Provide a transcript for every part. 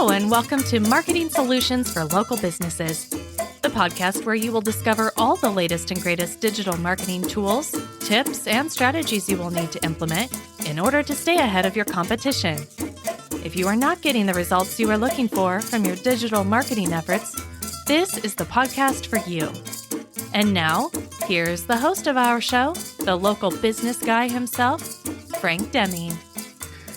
Hello, and welcome to Marketing Solutions for Local Businesses, the podcast where you will discover all the latest and greatest digital marketing tools, tips, and strategies you will need to implement in order to stay ahead of your competition. If you are not getting the results you are looking for from your digital marketing efforts, this is the podcast for you. And now, here's the host of our show, the local business guy himself, Frank Deming.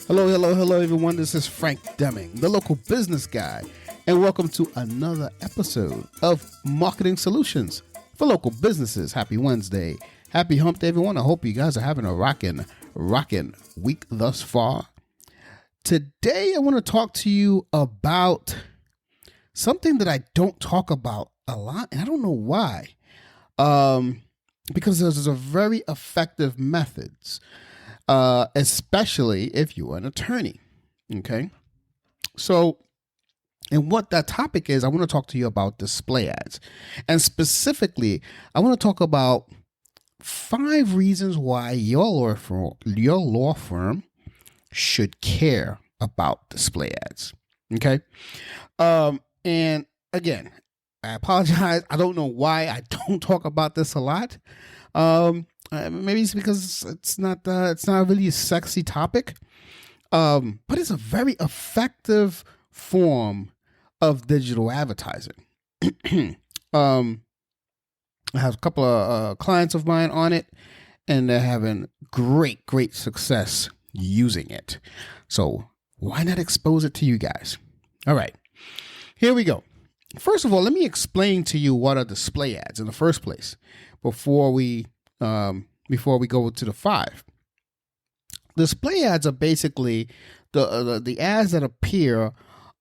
Hello, everyone. This is Frank Deming, the local business guy, and welcome to another episode of Marketing Solutions for Local Businesses. Happy Wednesday. Happy hump day, everyone. I hope you guys are having a rockin' week thus far. Today, I want to talk to you about something that I don't talk about a lot, and I don't know why. Because there's a very effective methods, especially if you're an attorney. Okay. So, and what that topic is, I want to talk to you about display ads. And specifically, I want to talk about 5 reasons why your law firm should care about display ads. Okay. And again, I apologize. I don't know why I don't talk about this a lot. Maybe it's because it's not really a sexy topic. But it's a very effective form of digital advertising. I have a couple of clients of mine on it, and they're having great success using it. So why not expose it to you guys? All right, here we go. First of all, let me explain to you what are display ads in the first place before we go to the 5. Display ads are basically the ads that appear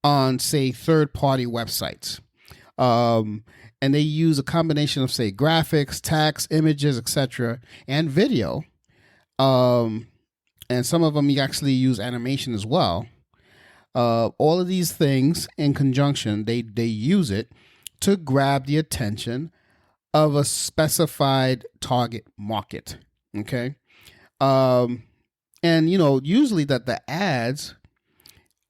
on, say, third-party websites. And they use a combination of, say, graphics, text, images, etc., and video. And some of them you actually use animation as well. All of these things in conjunction, they use it to grab the attention of a specified target market. Okay. And usually that the ads,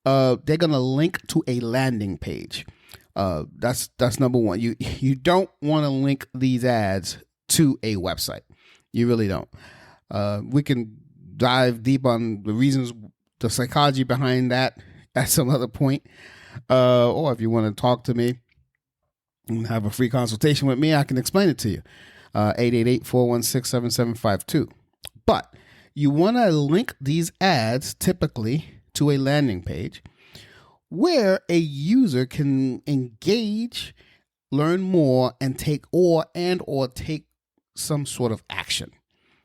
they're going to link to a landing page. That's number one. You don't want to link these ads to a website. You really don't. We can dive deep on the reasons, the psychology behind that at some other point. Or if you want to talk to me and have a free consultation with me, I can explain it to you. 888-416-7752. But you want to link these ads typically to a landing page where a user can engage, learn more, and take some sort of action.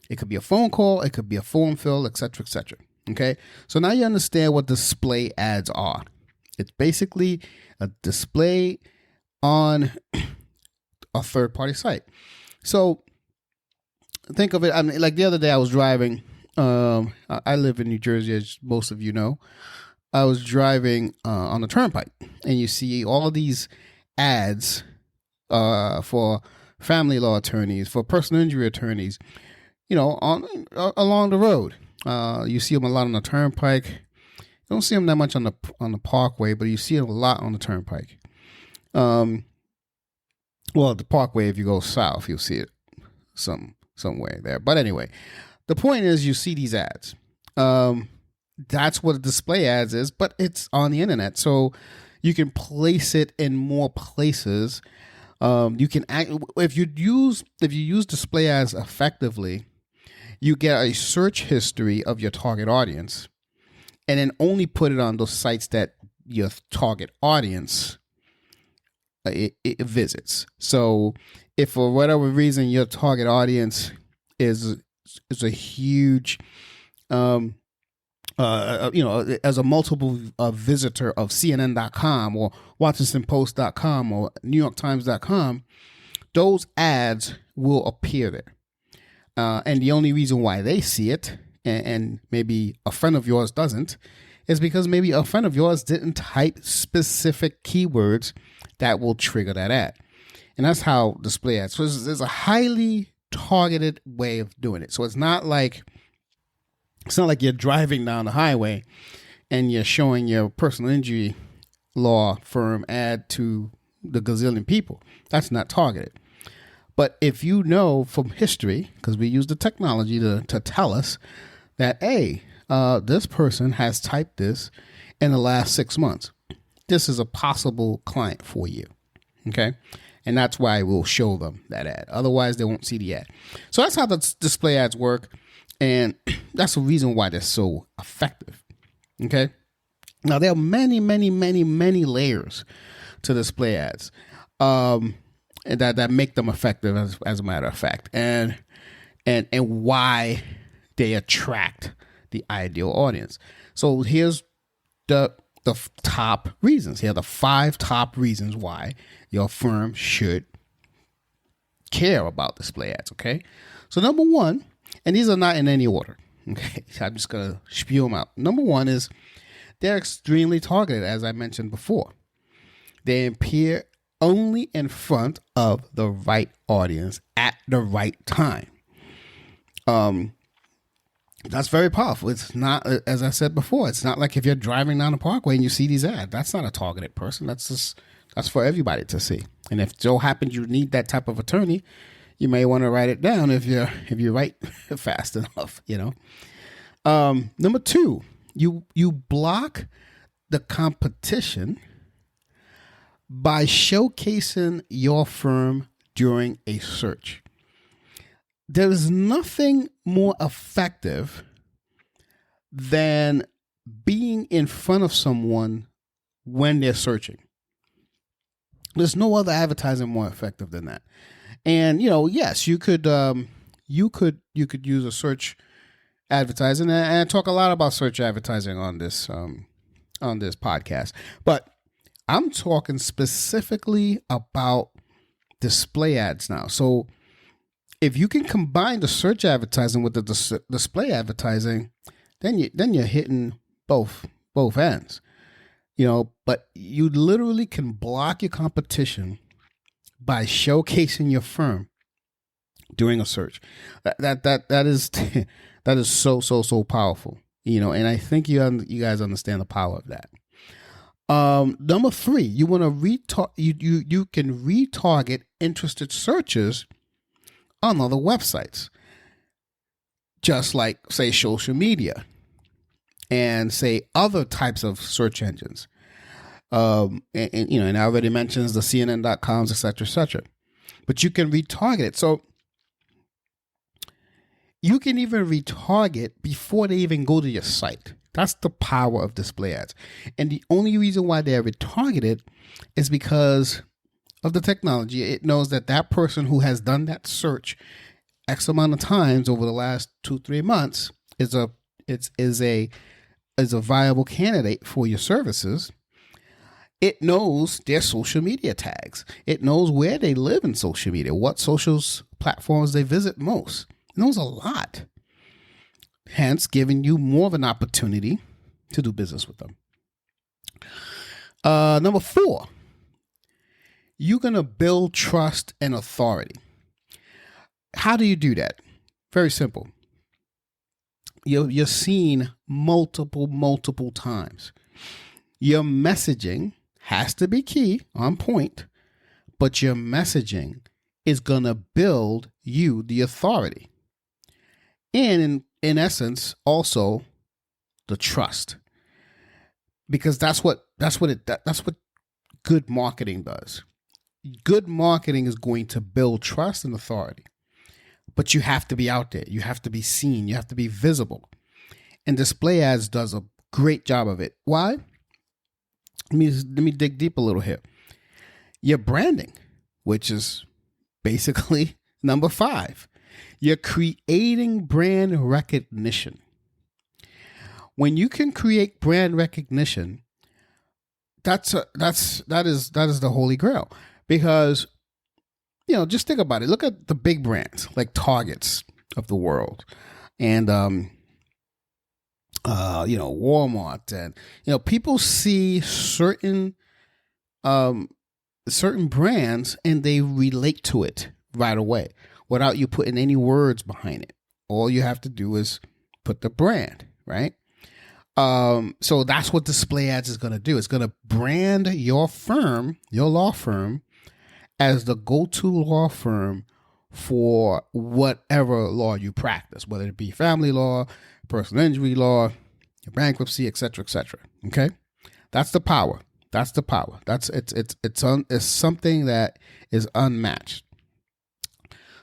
It could be a phone call, it could be a form fill, etc., etc. Okay, so now you understand what display ads are. It's basically a display on a third-party site. So think of it. I mean, like the other day, I was driving. I live in New Jersey, as most of you know. I was driving on the turnpike, and you see all of these ads for family law attorneys, for personal injury attorneys. Along the road. You see them a lot on the turnpike. You don't see them that much on the parkway, but you see them a lot on the turnpike. The parkway, if you go south, you'll see it some way there. But anyway, the point is you see these ads. That's what a display ads is, but it's on the internet, so you can place it in more places. You can if you use display ads effectively, you get a search history of your target audience, and then only put it on those sites that your target audience it visits. So if for whatever reason your target audience is a huge, as a multiple visitor of CNN.com or WashingtonPost.com or NewYorkTimes.com, those ads will appear there. And the only reason why they see it, and maybe a friend of yours doesn't, is because maybe a friend of yours didn't type specific keywords that will trigger that ad. And that's how display ads. So there's a highly targeted way of doing it. So it's not like you're driving down the highway and you're showing your personal injury law firm ad to the gazillion people. That's not targeted. But if you know from history, because we use the technology to tell us that, hey, this person has typed this in the last 6 months, this is a possible client for you. Okay. And that's why we'll show them that ad. Otherwise, they won't see the ad. So that's how the display ads work. And that's the reason why they're so effective. Okay. Now, there are many, many, many, many layers to display ads that make them effective, as a matter of fact, and why they attract the ideal audience. So here's the top reasons. Here are the 5 top reasons why your firm should care about display ads. Okay. So number 1, and these are not in any order. Okay. I'm just going to spew them out. Number 1 is they're extremely targeted, as I mentioned before. They appear only in front of the right audience at the right time. That's very powerful. It's not, as I said before, it's not like if you're driving down the parkway and you see these ads. That's not a targeted person. That's for everybody to see. And if so happens you need that type of attorney, you may want to write it down if you write fast enough. Number 2, you block the competition by showcasing your firm during a search. There is nothing more effective than being in front of someone when they're searching. There's no other advertising more effective than that. And yes, you could use a search advertising, and I talk a lot about search advertising on this podcast. But I'm talking specifically about display ads now. So if you can combine the search advertising with the display advertising, then you're hitting both ends. But you literally can block your competition by showcasing your firm during a search. That is so powerful. And I think you guys understand the power of that. Number 3, you want to you can retarget interested searchers on other websites, just like, say, social media and, say, other types of search engines. And I already mentioned the CNN.coms, et cetera, but you can retarget it. So you can even retarget before they even go to your site. That's the power of display ads. And the only reason why they're retargeted is because of the technology. It knows that person who has done that search X amount of times over the last 2-3 months is a viable candidate for your services. It knows their social media tags. It knows where they live in social media, what social platforms they visit most. It knows a lot. Hence, giving you more of an opportunity to do business with them. Number 4, you're going to build trust and authority. How do you do that? Very simple. You're seen multiple times. Your messaging has to be key, on point, but your messaging is going to build you the authority. And in essence, also the trust. Because that's what good marketing does. Good marketing is going to build trust and authority. But you have to be out there. You have to be seen. You have to be visible. And display ads does a great job of it. Why? Let me dig deep a little here. Your branding, which is basically number 5. You're creating brand recognition. When you can create brand recognition, that is the holy grail. Because, just think about it. Look at the big brands like Targets of the world, and Walmart, and people see certain brands and they relate to it right away without you putting any words behind it. All you have to do is put the brand, right? So that's what display ads is going to do. It's going to brand your firm, your law firm, as the go-to law firm for whatever law you practice, whether it be family law, personal injury law, bankruptcy, etc., etc. Okay, that's the power. That's the power. It's something that is unmatched.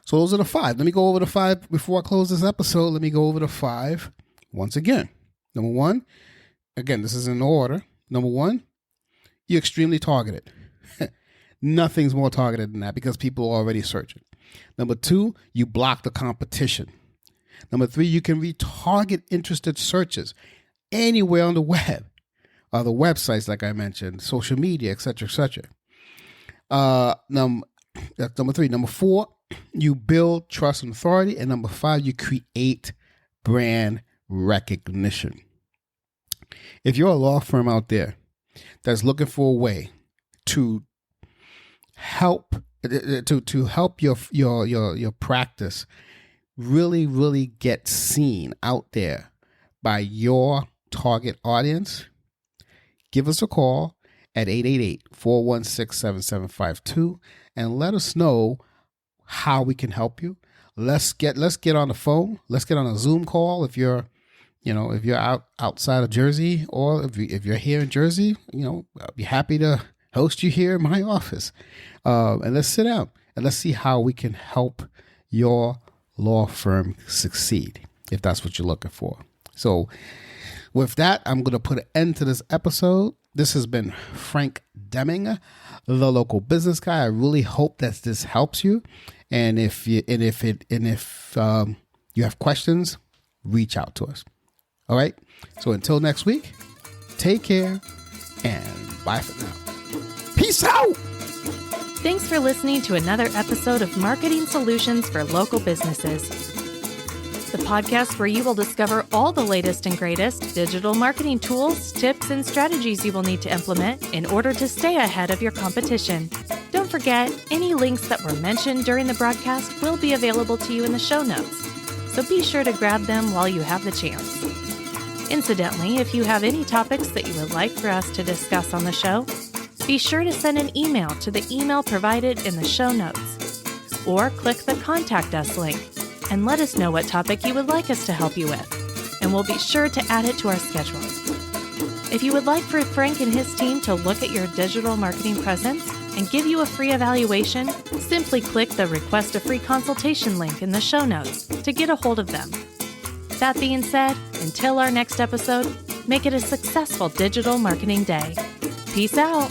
So those are the 5. Let me go over the 5 before I close this episode. Let me go over the 5 once again. Number 1, again, this is in order. Number 1, you're extremely targeted. Nothing's more targeted than that because people are already searching. Number 2, you block the competition. Number 3, you can retarget interested searches anywhere on the web, the websites like I mentioned, social media, etc., etc. That's number 3. Number 4, you build trust and authority, and number 5, you create brand recognition. If you're a law firm out there that's looking for a way to help your practice really get seen out there by your target audience, give us a call at 888-416-7752 and let us know how we can help you. Let's get on the phone. Let's get on a Zoom call if you're outside of Jersey, or if you're here in Jersey, I'll be happy to host you here in my office. And let's sit down and let's see how we can help your law firm succeed, if that's what you're looking for. So with that, I'm going to put an end to this episode. This has been Frank Deming, the local business guy. I really hope that this helps you. And if you have questions, reach out to us. All right. So until next week, take care and bye for now. Peace out. Thanks for listening to another episode of Marketing Solutions for Local Businesses, the podcast where you will discover all the latest and greatest digital marketing tools, tips, and strategies you will need to implement in order to stay ahead of your competition. Don't forget, any links that were mentioned during the broadcast will be available to you in the show notes, so be sure to grab them while you have the chance. Incidentally, if you have any topics that you would like for us to discuss on the show, be sure to send an email to the email provided in the show notes, or click the Contact Us link and let us know what topic you would like us to help you with, and we'll be sure to add it to our schedule. If you would like for Frank and his team to look at your digital marketing presence and give you a free evaluation, simply click the Request a Free Consultation link in the show notes to get a hold of them. That being said, until our next episode, make it a successful digital marketing day. Peace out.